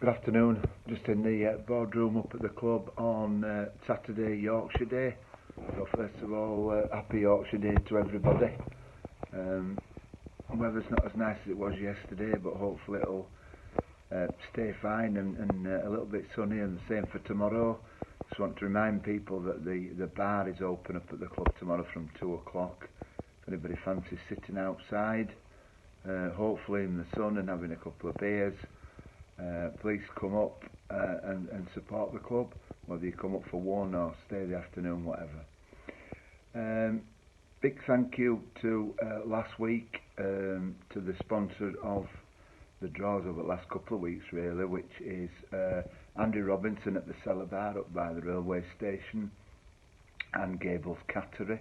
Good afternoon. Just in the boardroom up at the club on Saturday, Yorkshire Day. So first of all, happy Yorkshire Day to everybody. Weather's not as nice as it was yesterday, but hopefully it'll stay fine and a little bit sunny, and the same for tomorrow. Just want to remind people that the bar is open up at the club tomorrow from 2 o'clock. If anybody fancies sitting outside, hopefully in the sun and having a couple of beers, please come up and support the club, whether you come up for one or stay the afternoon, whatever. Big thank you to last week to the sponsor of the draws over the last couple of weeks, really, which is Andy Robinson at the Cellar Bar up by the railway station, and Gables Cattery,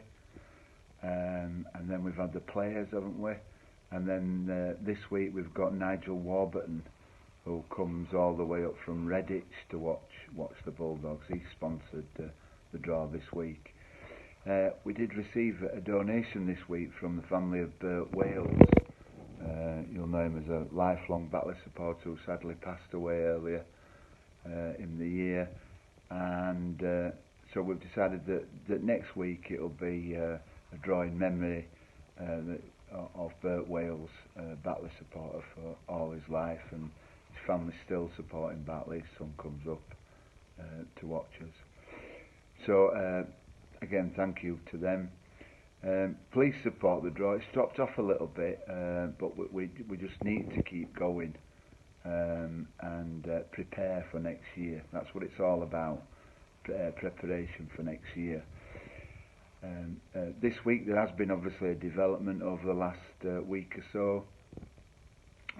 and then we've had the players, haven't we? And then this week we've got Nigel Warburton, who comes all the way up from Redditch to watch the Bulldogs. He sponsored the draw this week. We did receive a donation this week from the family of Bert Wales. You'll know him as a lifelong Batley supporter who sadly passed away earlier in the year. And so we've decided that next week it'll be a draw in memory of Bert Wales, Batley supporter for all his life, and his family's still supporting Batley. His son comes up to watch us. So again, thank you to them. Please support the draw. It's dropped off a little bit, but we just need to keep going and prepare for next year. That's what it's all about, preparation for next year. This week there has been obviously a development over the last week or so.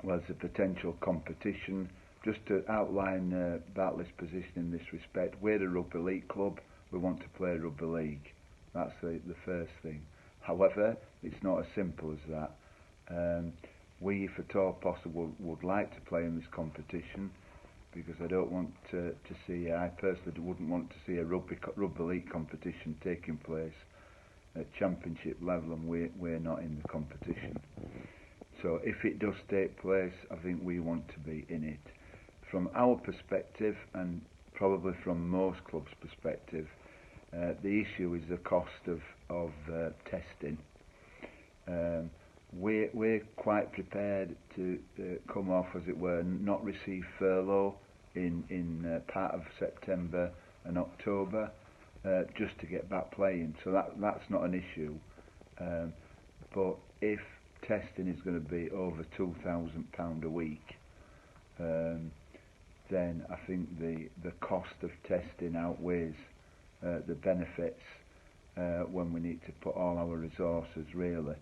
Well, there's a potential competition. Just to outline Batley's position in this respect, we're a Rugby League club. We want to play Rugby League. That's the first thing. However, it's not as simple as that. We, if at all possible, would like to play in this competition, because I don't want to see, I personally wouldn't want to see a Rugby League competition taking place at championship level, and we're not in the competition. So if it does take place, I think we want to be in it. From our perspective, and probably from most clubs' perspective, the issue is the cost of testing. We're quite prepared to come off, as it were, and not receive furlough in part of September and October, just to get back playing. So that's not an issue. But if testing is going to be over £2,000 a week, then I think the cost of testing outweighs the benefits when we need to put all our resources really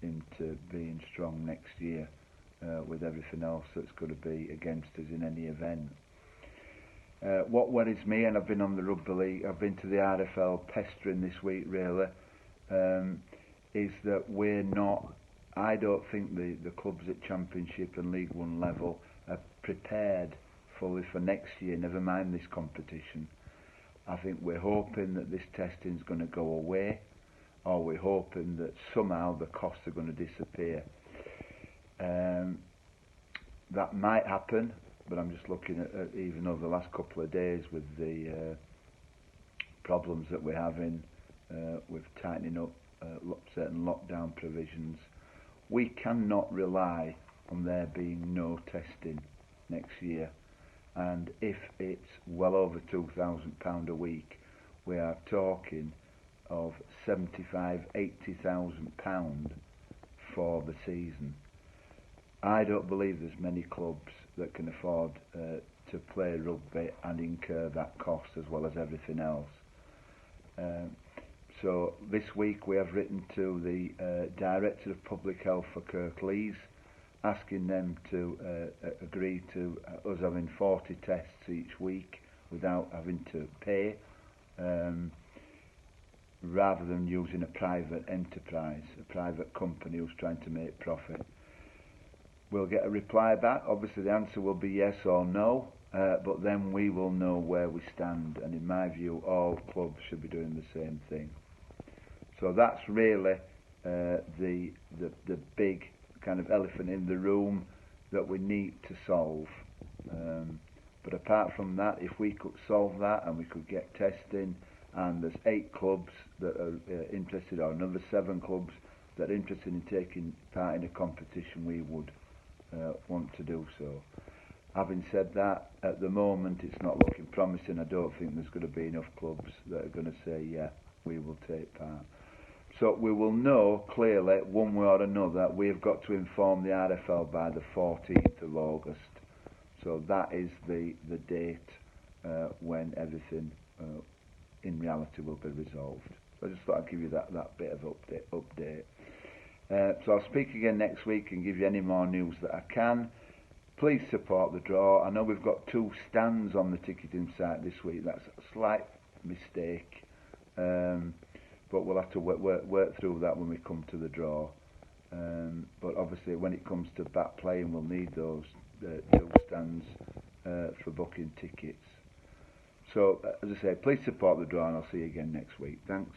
into being strong next year with everything else that's going to be against us in any event. What worries me, and I've been on the Rugby League, I've been to the RFL pestering this week really, is that we're not, I don't think the clubs at Championship and League One level are prepared fully for next year, never mind this competition. I think we're hoping that this testing is going to go away, or we're hoping that somehow the costs are going to disappear. That might happen, but I'm just looking at even over the last couple of days with the problems that we're having with tightening up certain lockdown provisions. We cannot rely on there being no testing next year. And if it's well over £2,000 a week, we are talking of £75,000–80,000 for the season. I don't believe there's many clubs that can afford to play rugby and incur that cost as well as everything else. So this week we have written to the Director of Public Health for Kirklees, asking them to agree to us having 40 tests each week without having to pay, rather than using a private enterprise, a private company who's trying to make profit. We'll get a reply back. Obviously the answer will be yes or no, but then we will know where we stand, and in my view all clubs should be doing the same thing. So that's really the big kind of elephant in the room that we need to solve. But apart from that, if we could solve that and we could get testing, and there's 8 clubs that are interested, or another 7 clubs that are interested in taking part in a competition, we would want to do so. Having said that, at the moment it's not looking promising. I don't think there's going to be enough clubs that are going to say, yeah, we will take part. So we will know clearly, one way or another, we've got to inform the RFL by the 14th of August. So that is the date when everything in reality will be resolved. So I just thought I'd give you that bit of update. So I'll speak again next week and give you any more news that I can. Please support the draw. I know we've got 2 stands on the ticketing site this week. That's a slight mistake, but we'll have to work through that when we come to the draw. But obviously when it comes to back playing, we'll need those 2 stands for booking tickets. So as I say, please support the draw, and I'll see you again next week. Thanks.